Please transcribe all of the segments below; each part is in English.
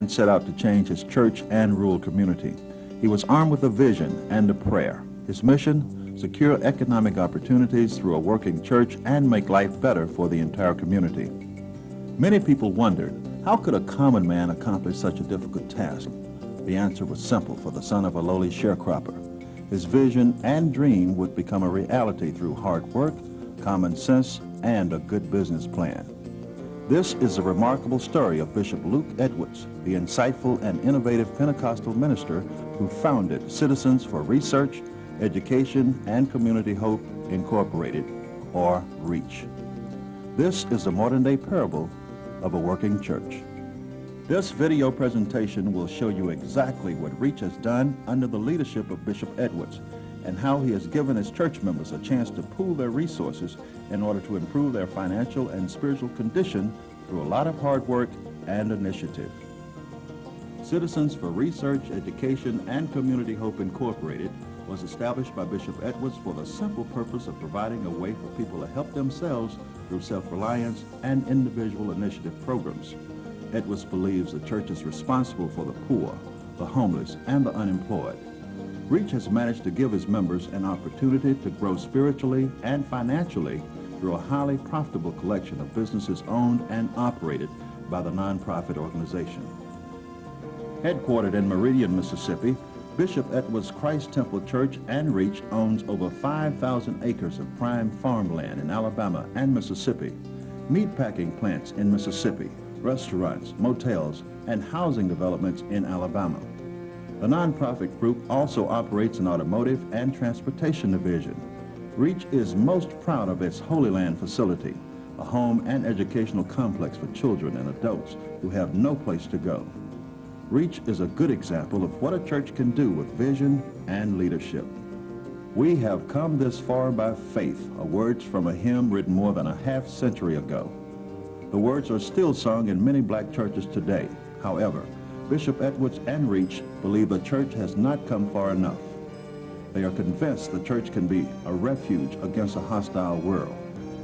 set out to change his church and rural community. He was armed with a vision and a prayer. His mission, secure economic opportunities through a working church and make life better for the entire community. Many people wondered, how could a common man accomplish such a difficult task? The answer was simple for the son of a lowly sharecropper. His vision and dream would become a reality through hard work, common sense, and a good business plan. This is a remarkable story of Bishop Luke Edwards, the insightful and innovative Pentecostal minister who founded Citizens for Research, Education, and Community Hope, Incorporated, or REACH. This is a modern-day parable of a working church. This video presentation will show you exactly what REACH has done under the leadership of Bishop Edwards and how he has given his church members a chance to pool their resources in order to improve their financial and spiritual condition through a lot of hard work and initiative. Citizens for Research, Education, and Community Hope Incorporated was established by Bishop Edwards for the simple purpose of providing a way for people to help themselves through self-reliance and individual initiative programs. Edwards believes the church is responsible for the poor, the homeless, and the unemployed. REACH has managed to give his members an opportunity to grow spiritually and financially through a highly profitable collection of businesses owned and operated by the nonprofit organization. Headquartered in Meridian, Mississippi, Bishop Edwards Christ Temple Church and REACH owns over 5,000 acres of prime farmland in Alabama and Mississippi, meatpacking plants in Mississippi, restaurants, motels, and housing developments in Alabama. The nonprofit group also operates an automotive and transportation division. REACH is most proud of its HOLYLAND facility, a home and educational complex for children and adults who have no place to go. REACH is a good example of what a church can do with vision and leadership. We have come this far by faith, are words from a hymn written more than a half-century ago. The words are still sung in many black churches today. However, Bishop Edwards and REACH believe the church has not come far enough. They are convinced the church can be a refuge against a hostile world,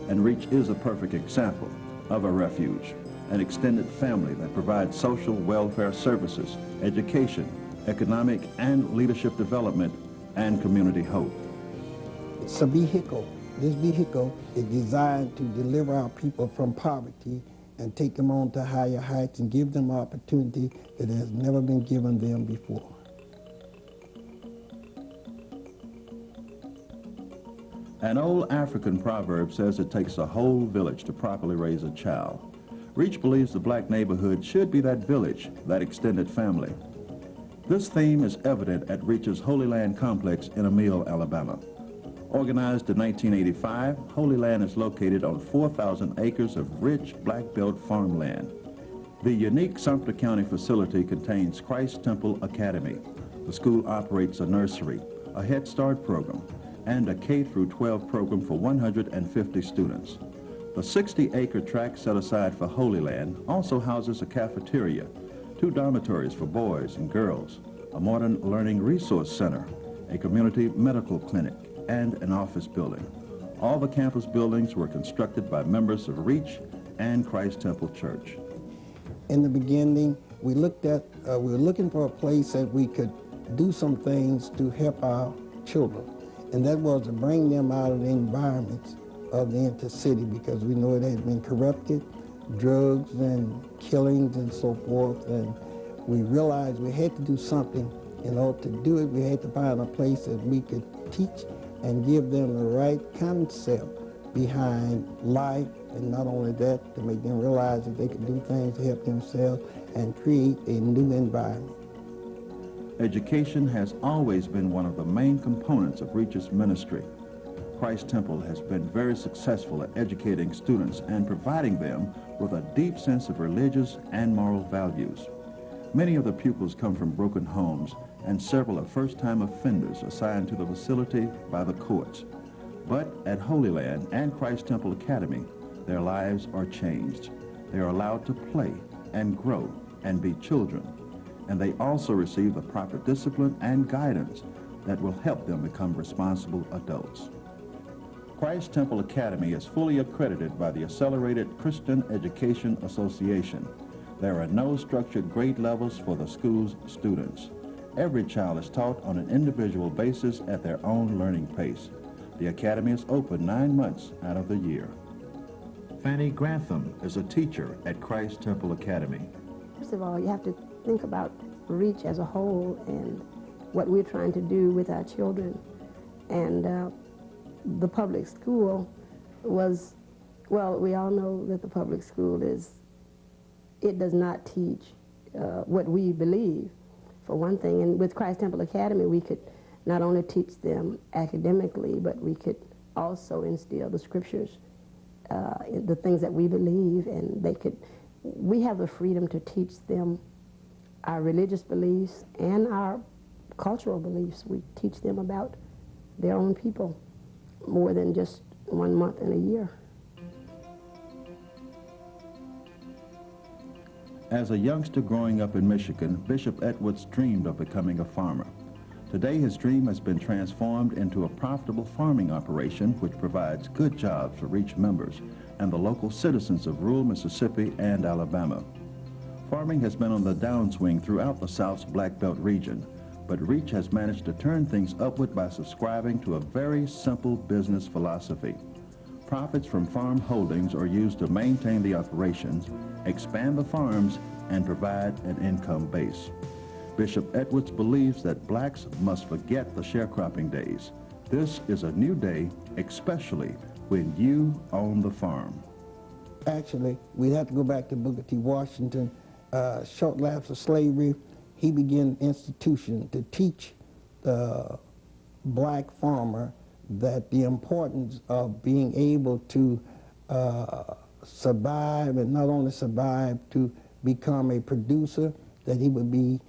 and REACH is a perfect example of a refuge, an extended family that provides social welfare services, education, economic and leadership development, and community hope. It's a vehicle. This vehicle is designed to deliver our people from poverty and take them on to higher heights and give them opportunity that has never been given them before. An old African proverb says it takes a whole village to properly raise a child. REACH believes the black neighborhood should be that village, that extended family. This theme is evident at REACH's HOLYLAND complex in Emile, Alabama. Organized in 1985, HOLYLAND is located on 4,000 acres of rich black belt farmland. The unique Sumter County facility contains Christ Temple Academy. The school operates a nursery, a Head Start program, and a K-12 program for 150 students. The 60-acre tract set aside for HOLYLAND also houses a cafeteria, 2 dormitories for boys and girls, a modern learning resource center, a community medical clinic, and an office building. All the campus buildings were constructed by members of REACH and Christ Temple Church. In the beginning, we were looking for a place that we could do some things to help our children, and that was to bring them out of the environments of the intercity, because we know it had been corrupted, drugs and killings and so forth, and we realized we had to do something. In order to do it, we had to find a place that we could teach and give them the right concept behind life, and not only that, to make them realize that they could do things to help themselves and create a new environment. Education has always been one of the main components of REACH's ministry. Christ Temple has been very successful at educating students and providing them with a deep sense of religious and moral values. Many of the pupils come from broken homes, and several are first-time offenders assigned to the facility by the courts. But at HOLYLAND and Christ Temple Academy, their lives are changed. They are allowed to play and grow and be children, and they also receive the proper discipline and guidance that will help them become responsible adults. Christ Temple Academy is fully accredited by the Accelerated Christian Education Association. There are no structured grade levels for the school's students. Every child is taught on an individual basis at their own learning pace. The academy is open 9 months out of the year. Fanny Grantham is a teacher at Christ Temple Academy. First of all, you have to think about REACH as a whole and what we're trying to do with our children. And the public school was, well, we all know that the public school it does not teach what we believe, for one thing. And with Christ Temple Academy, we could not only teach them academically, but we could also instill the scriptures, the things that we believe, and we have the freedom to teach them our religious beliefs and our cultural beliefs. We teach them about their own people more than just 1 month in a year. As a youngster growing up in Michigan, Bishop Edwards dreamed of becoming a farmer. Today, his dream has been transformed into a profitable farming operation which provides good jobs for REACH members and the local citizens of rural Mississippi and Alabama. Farming has been on the downswing throughout the South's Black Belt region, but REACH has managed to turn things upward by subscribing to a very simple business philosophy. Profits from farm holdings are used to maintain the operations, expand the farms, and provide an income base. Bishop Edwards believes that blacks must forget the sharecropping days. This is a new day, especially when you own the farm. Actually, we'd have to go back to Booker T. Washington. Short lapse of slavery, he began an institution to teach the black farmer that the importance of being able to survive, and not only survive, to become a producer, that he would be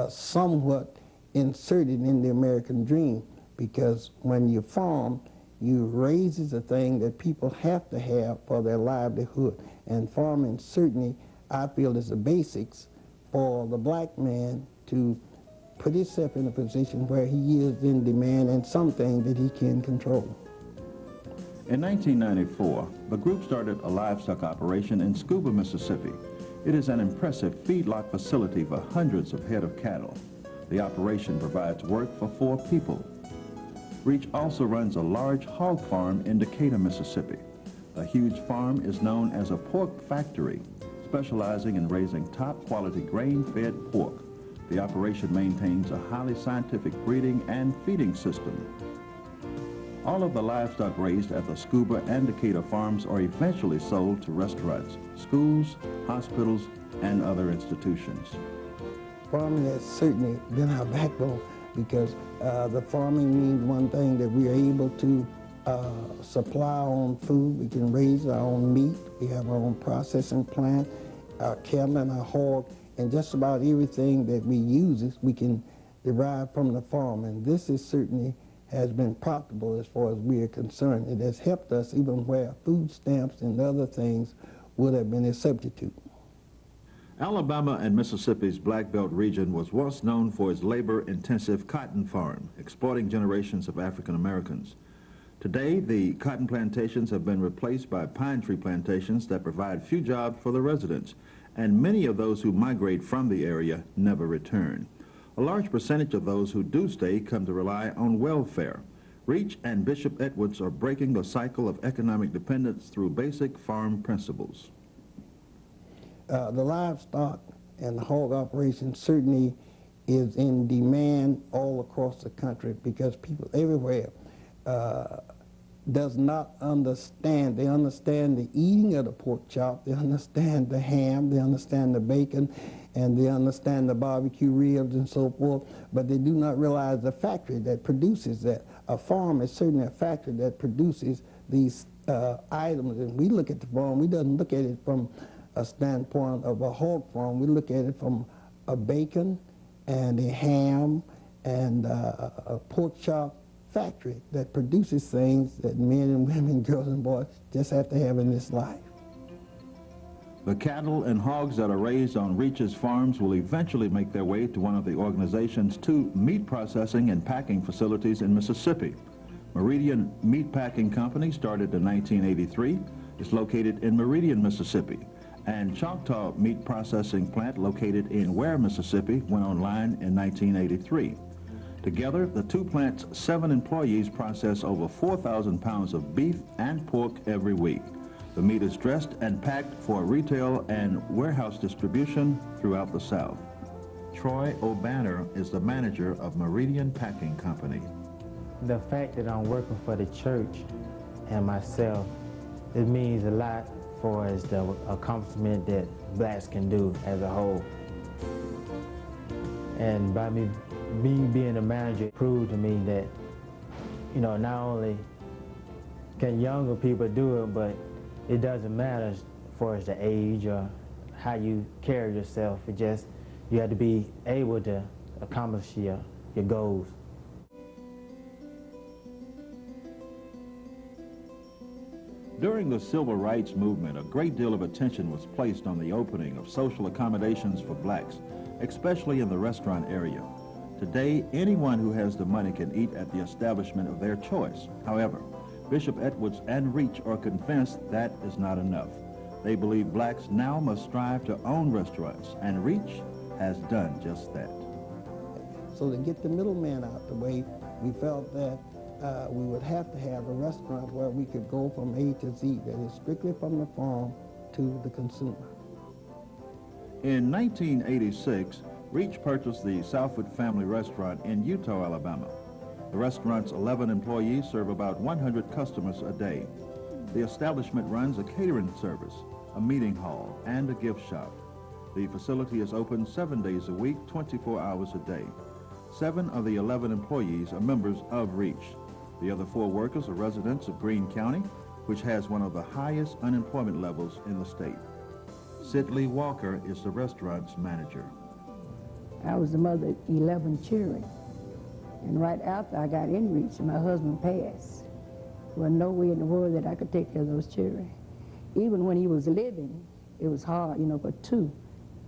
somewhat inserted in the American dream, because when you farm, you raises a thing that people have to have for their livelihood, and farming certainly, I feel, is the basics for the black man to put himself in a position where he is in demand and something that he can control. In 1994, the group started a livestock operation in Scuba, Mississippi. It is an impressive feedlot facility for hundreds of head of cattle. The operation provides work for 4 people. REACH also runs a large hog farm in Decatur, Mississippi. The huge farm is known as a pork factory, specializing in raising top-quality grain-fed pork. The operation maintains a highly scientific breeding and feeding system. All of the livestock raised at the Scuba and Decatur farms are eventually sold to restaurants, schools, hospitals, and other institutions. Farming has certainly been our backbone, because the farming means one thing, that we are able to supply our own food. We can raise our own meat. We have our own processing plant, our cattle and our hog, and just about everything that we use, we can derive from the farm. And this is certainly has been profitable as far as we are concerned. It has helped us even where food stamps and other things would have been a substitute. Alabama and Mississippi's Black Belt region was once known for its labor-intensive cotton farm, exporting generations of African Americans. Today, the cotton plantations have been replaced by pine tree plantations that provide few jobs for the residents, and many of those who migrate from the area never return. A large percentage of those who do stay come to rely on welfare. REACH and Bishop Edwards are breaking the cycle of economic dependence through basic farm principles. The livestock and the hog operation certainly is in demand all across the country, because people everywhere does not understand. They understand the eating of the pork chop, they understand the ham, they understand the bacon, and they understand the barbecue ribs and so forth, but they do not realize the factory that produces that. A farm is certainly a factory that produces these items, and we look at the farm, we don't look at it from a standpoint of a hog farm, we look at it from a bacon and a ham and a pork chop factory that produces things that men and women, girls and boys just have to have in this life. The cattle and hogs that are raised on REACH's farms will eventually make their way to one of the organization's 2 meat processing and packing facilities in Mississippi. Meridian Meat Packing Company, started in 1983, is located in Meridian, Mississippi, And Choctaw Meat Processing Plant, located in Ware, Mississippi, went online in 1983. Together, the two plants' 7 employees process over 4,000 pounds of beef and pork every week. The meat is dressed and packed for retail and warehouse distribution throughout the South. Troy O'Banner is the manager of Meridian Packing Company. The fact that I'm working for the church and myself, it means a lot for us, the accomplishment that blacks can do as a whole. And by me being a manager, it proved to me that, you know, not only can younger people do it, but it doesn't matter as far as the age or how you carry yourself. It just, you have to be able to accomplish your goals. During the Civil Rights Movement, a great deal of attention was placed on the opening of social accommodations for blacks, especially in the restaurant area. Today, anyone who has the money can eat at the establishment of their choice. However, Bishop Edwards and Reach are convinced that is not enough. They believe blacks now must strive to own restaurants, and Reach has done just that. So to get the middleman out the way, we felt that we would have to have a restaurant where we could go from A to Z, that is strictly from the farm to the consumer. In 1986, Reach purchased the Southwood Family Restaurant in Utah, Alabama. The restaurant's 11 employees serve about 100 customers a day. The establishment runs a catering service, a meeting hall, and a gift shop. The facility is open 7 days a week, 24 hours a day. 7 of the 11 employees are members of Reach. The other 4 workers are residents of Greene County, which has one of the highest unemployment levels in the state. Sidley Walker is the restaurant's manager. I was the mother of 11 children. And right after I got in Reach, my husband passed. There was no way in the world that I could take care of those children. Even when he was living, it was hard, you know, for 2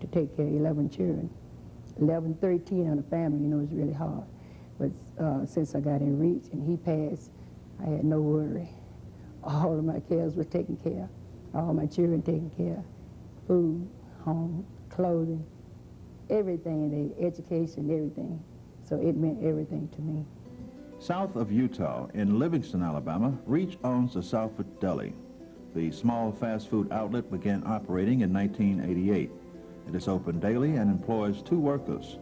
to take care of 11 children. 11, 13 on a family, you know, it's really hard. But since I got in Reach and he passed, I had no worry. All of my cares were taken care of. All my children taken care of. Food, home, clothing, everything, their education, everything. So it meant everything to me. South of Utah, in Livingston, Alabama, Reach owns the Southwood Deli. The small fast food outlet began operating in 1988. It is open daily and employs 2 workers.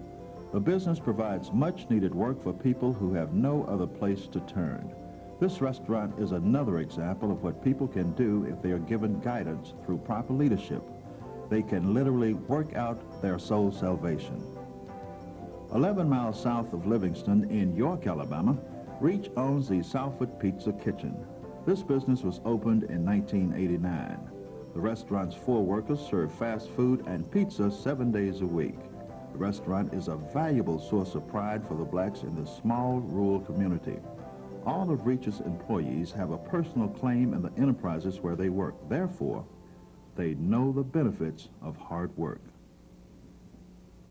The business provides much-needed work for people who have no other place to turn. This restaurant is another example of what people can do if they are given guidance through proper leadership. They can literally work out their soul salvation. 11 miles south of Livingston in York, Alabama, Reach owns the Southwood Pizza Kitchen. This business was opened in 1989. The restaurant's 4 workers serve fast food and pizza 7 days a week. The restaurant is a valuable source of pride for the blacks in this small rural community. All of Reach's employees have a personal claim in the enterprises where they work. Therefore, they know the benefits of hard work.